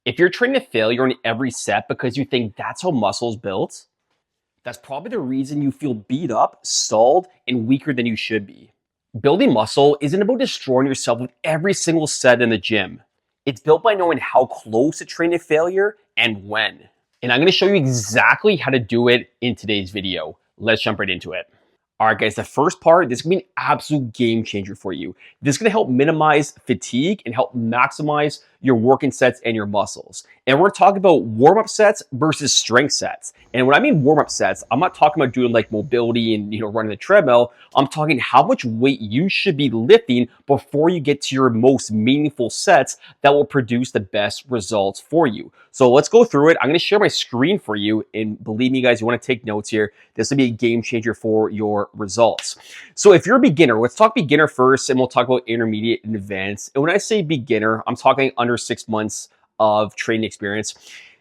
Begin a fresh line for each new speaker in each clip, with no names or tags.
If you're training to failure in every set because you think that's how muscle's built, that's probably the reason you feel beat up, stalled, and weaker than you should be. Building muscle isn't about destroying yourself with every single set in the gym. It's built by knowing how close to training to failure and when. And I'm going to show you exactly how to do it in today's video. Let's jump right into it. All right, guys, the first part, this is going to be an absolute game changer for you. This is going to help minimize fatigue and help maximize your working sets and your muscles. And we're talking about warm-up sets versus strength sets. And when I mean warm-up sets, I'm not talking about doing like mobility and running the treadmill. I'm talking how much weight you should be lifting before you get to your most meaningful sets that will produce the best results for you. So let's go through it. I'm going to share my screen for you. And believe me, guys, you want to take notes here. This will be a game changer for your results. So if you're a beginner, let's talk beginner first, and we'll talk about intermediate and advanced. And when I say beginner, I'm talking under 6 months of training experience.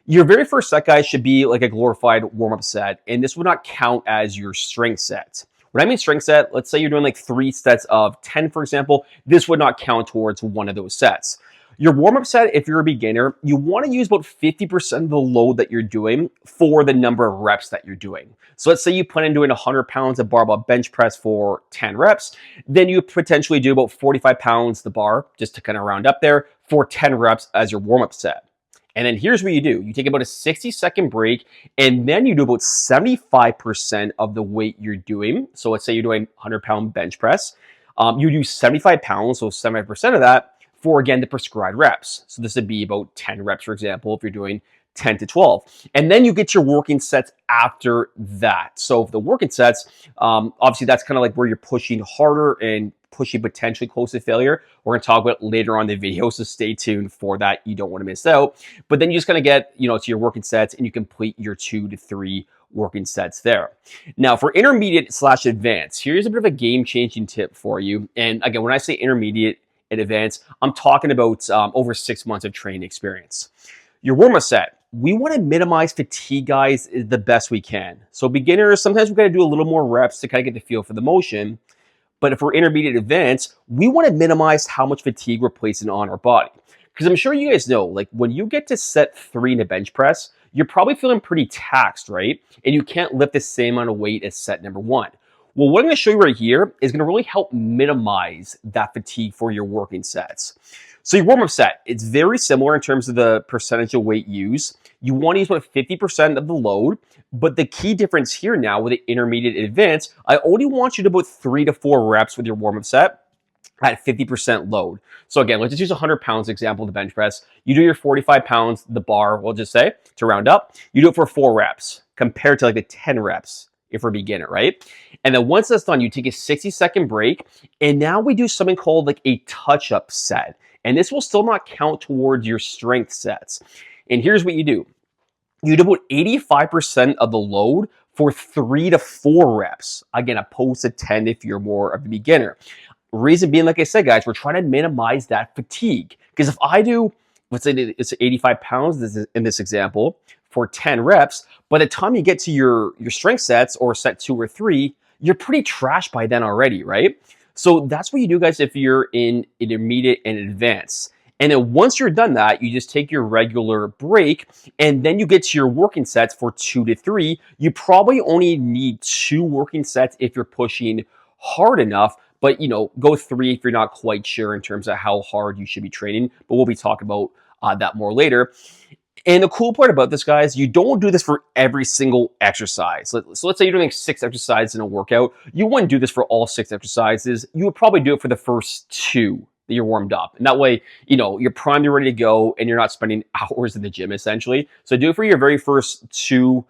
Your very first set, guys, should be like a glorified warm-up set, and this would not count as your strength set. When I mean strength set, let's say you're doing like 3 sets of 10, for example, this would not count towards one of those sets. Your warm-up set, if you're a beginner, you want to use about 50% of the load that you're doing for the number of reps that you're doing. So let's say you plan on doing 100 pounds of barbell bench press for 10 reps, then you potentially do about 45 pounds the bar, just to kind of round up there, for 10 reps as your warm-up set. And then here's what you do. You take about a 60-second break, and then you do about 75% of the weight you're doing. So let's say you're doing 100-pound bench press. You do 75 pounds, so 75% of that, for, again, the prescribed reps. So this would be about 10 reps, for example, if you're doing 10 to 12. And then you get your working sets after that. So for the working sets, obviously that's kind of like where you're pushing harder and pushing potentially close to failure. We're going to talk about it later on in the video, so stay tuned for that. You don't want to miss out. But then you just kind of get, to your working sets, and you complete your 2 to 3 working sets there. Now for intermediate / advanced, here's a bit of a game-changing tip for you. And again, when I say intermediate and advanced, I'm talking about over 6 months of training experience. Your warm-up set, we want to minimize fatigue, guys, the best we can. So beginners, sometimes we've got to do a little more reps to kind of get the feel for the motion. But if we're intermediate advanced, we want to minimize how much fatigue we're placing on our body. Because I'm sure you guys know, like when you get to set 3 in a bench press, you're probably feeling pretty taxed, right? And you can't lift the same amount of weight as set number 1. Well, what I'm going to show you right here is going to really help minimize that fatigue for your working sets. So your warm-up set, it's very similar in terms of the percentage of weight used. You want to use about 50% of the load, but the key difference here now with the intermediate and advanced, I only want you to do about 3 to 4 reps with your warm-up set at 50% load. So again, let's just use 100 pounds example of the bench press. You do your 45 pounds, the bar, we'll just say, to round up. You do it for 4 reps compared to like the 10 reps if we're a beginner, right? And then once that's done, you take a 60-second break, and now we do something called like a touch-up set. And this will still not count towards your strength sets. And here's what you do. You do about 85% of the load for 3 to 4 reps. Again, opposed to 10 if you're more of a beginner. Reason being, like I said, guys, we're trying to minimize that fatigue. Because if I do, let's say it's 85 pounds in this example, for 10 reps, by the time you get to your strength sets or set 2 or 3, you're pretty trashed by then already, right? So that's what you do, guys, if you're in intermediate and advanced. And then once you're done that, you just take your regular break, and then you get to your working sets for 2 to 3. You probably only need 2 working sets if you're pushing hard enough, but go 3 if you're not quite sure in terms of how hard you should be training. But we'll be talking about that more later. And the cool part about this, guys, you don't do this for every single exercise. So let's say you're doing 6 exercises in a workout. You wouldn't do this for all 6 exercises. You would probably do it for the first 2 that you're warmed up. And that way, you're primed, you're ready to go, and you're not spending hours in the gym, essentially. So do it for your very first 2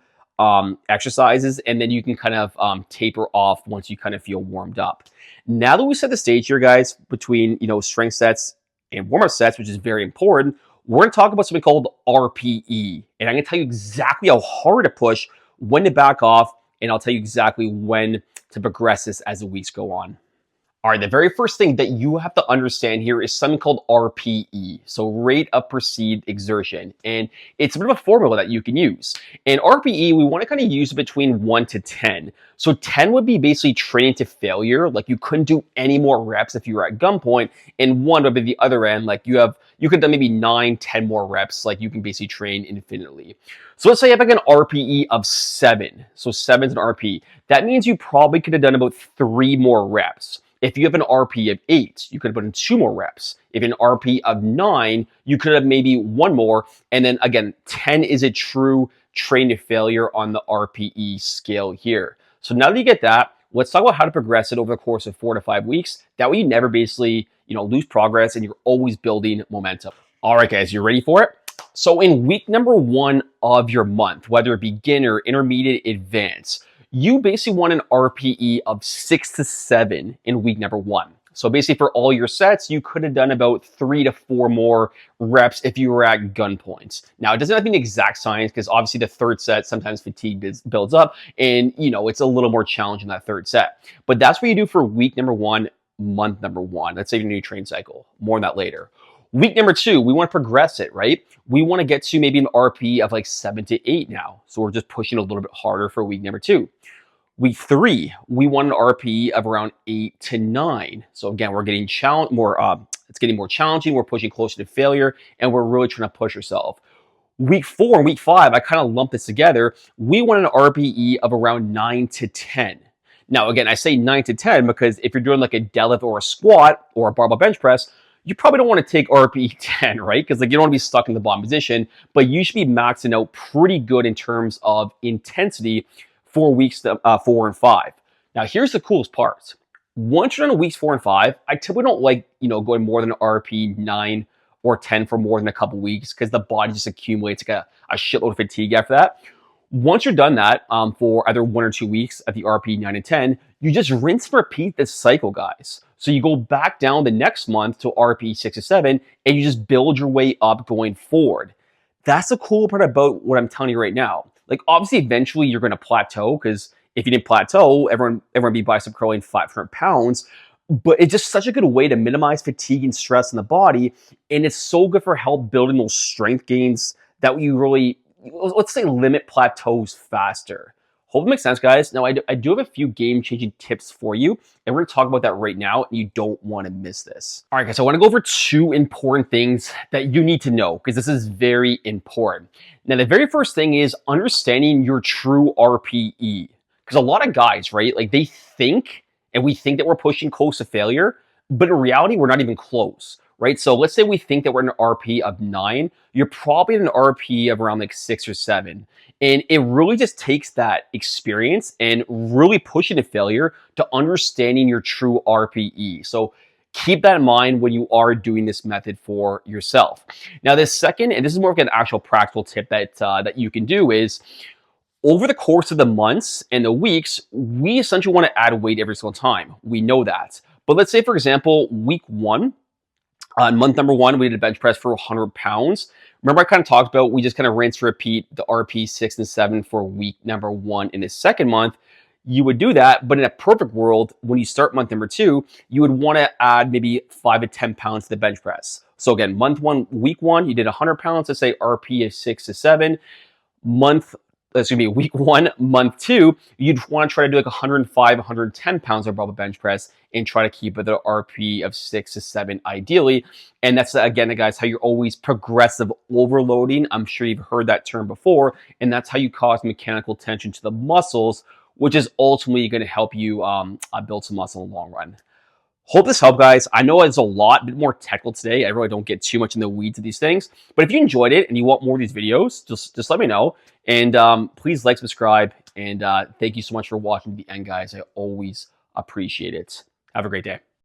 exercises, and then you can kind of taper off once you kind of feel warmed up. Now that we set the stage here, guys, between, strength sets and warm-up sets, which is very important, we're going to talk about something called RPE. And I'm going to tell you exactly how hard to push, when to back off, and I'll tell you exactly when to progress this as the weeks go on. All right, the very first thing that you have to understand here is something called RPE, so rate of perceived exertion. And it's a bit of a formula that you can use. And RPE, we want to kind of use between 1 to 10. So 10 would be basically training to failure, like you couldn't do any more reps if you were at gunpoint, and 1 would be the other end, like you could have done maybe 9, 10 more reps, like you can basically train infinitely. So let's say you have like an RPE of 7. So 7 is an RPE. That means you probably could have done about 3 more reps. If you have an RP of 8, you could have put in 2 more reps. If an RP of 9, you could have maybe 1 more. And then again, 10 is a true train to failure on the RPE scale here. So now that you get that, let's talk about how to progress it over the course of 4 to 5 weeks. That way you never basically, lose progress and you're always building momentum. All right, guys, you ready for it? So in week number 1 of your month, whether beginner, intermediate, advanced, you basically want an RPE of 6 to 7 in week number 1. So basically for all your sets, you could have done about 3 to 4 more reps if you were at gunpoint. Now, it doesn't have to be an exact science because obviously the third set, sometimes fatigue builds up and, it's a little more challenging that third set. But that's what you do for week number 1, month number 1. Let's say your new train cycle. More on that later. Week number 2, we want to progress it, right? We want to get to maybe an RP of like 7 to 8 now. So we're just pushing a little bit harder for week number 2. Week 3, we want an RP of around 8 to 9. So again, we're getting it's getting more challenging. We're pushing closer to failure, and we're really trying to push ourselves. Week 4 and week 5, I kind of lump this together. We want an RPE of around 9 to 10. Now, again, I say 9 to 10 because if you're doing like a deadlift or a squat or a barbell bench press, you probably don't want to take RPE 10, right? Because you don't want to be stuck in the bottom position, but you should be maxing out pretty good in terms of intensity for weeks 4 and 5. Now, here's the coolest part. Once you're on weeks 4 and 5, I typically don't like, going more than an RP 9 or 10 for more than a couple weeks because the body just accumulates like a shitload of fatigue after that. Once you're done that for either 1 or 2 weeks at the RP 9 and 10, you just rinse and repeat this cycle, guys. So you go back down the next month to RP 6 or 7, and you just build your way up going forward. That's the cool part about what I'm telling you right now. Like, obviously, eventually you're going to plateau because if you didn't plateau, everyone be bicep curling 500 pounds. But it's just such a good way to minimize fatigue and stress in the body. And it's so good for help building those strength gains that you really, let's say, limit plateaus faster. Hope it makes sense, guys. Now, I do have a few game-changing tips for you, and we're going to talk about that right now, and you don't want to miss this. All right, guys, I want to go over 2 important things that you need to know, because this is very important. Now, the very first thing is understanding your true RPE, because a lot of guys, right, like we think that we're pushing close to failure, but in reality, we're not even close. Right? So let's say we think that we're at an RP of 9, you're probably at an RP of around like 6 or 7. And it really just takes that experience and really pushing to failure to understanding your true RPE. So keep that in mind when you are doing this method for yourself. Now, this second, and this is more of an actual practical tip that you can do is over the course of the months and the weeks, we essentially want to add weight every single time. We know that. But let's say, for example, week 1, on month number 1, we did a bench press for 100 pounds. Remember, I kind of talked about we just kind of rinse and repeat the RP 6 and 7 for week number 1 in the second month. You would do that, but in a perfect world, when you start month number 2, you would want to add maybe 5 to 10 pounds to the bench press. So again, month 1, week 1, you did 100 pounds. Let's say RP is 6 to 7. Week 1, month 2, you'd want to try to do like 105, 110 pounds of barbell bench press and try to keep it at an RP of 6 to 7 ideally. And that's, again, guys, how you're always progressive overloading. I'm sure you've heard that term before. And that's how you cause mechanical tension to the muscles, which is ultimately going to help you build some muscle in the long run. Hope this helped, guys. I know it's a bit more technical today. I really don't get too much in the weeds of these things. But if you enjoyed it and you want more of these videos, just let me know. And please like, subscribe. And thank you so much for watching to the end, guys. I always appreciate it. Have a great day.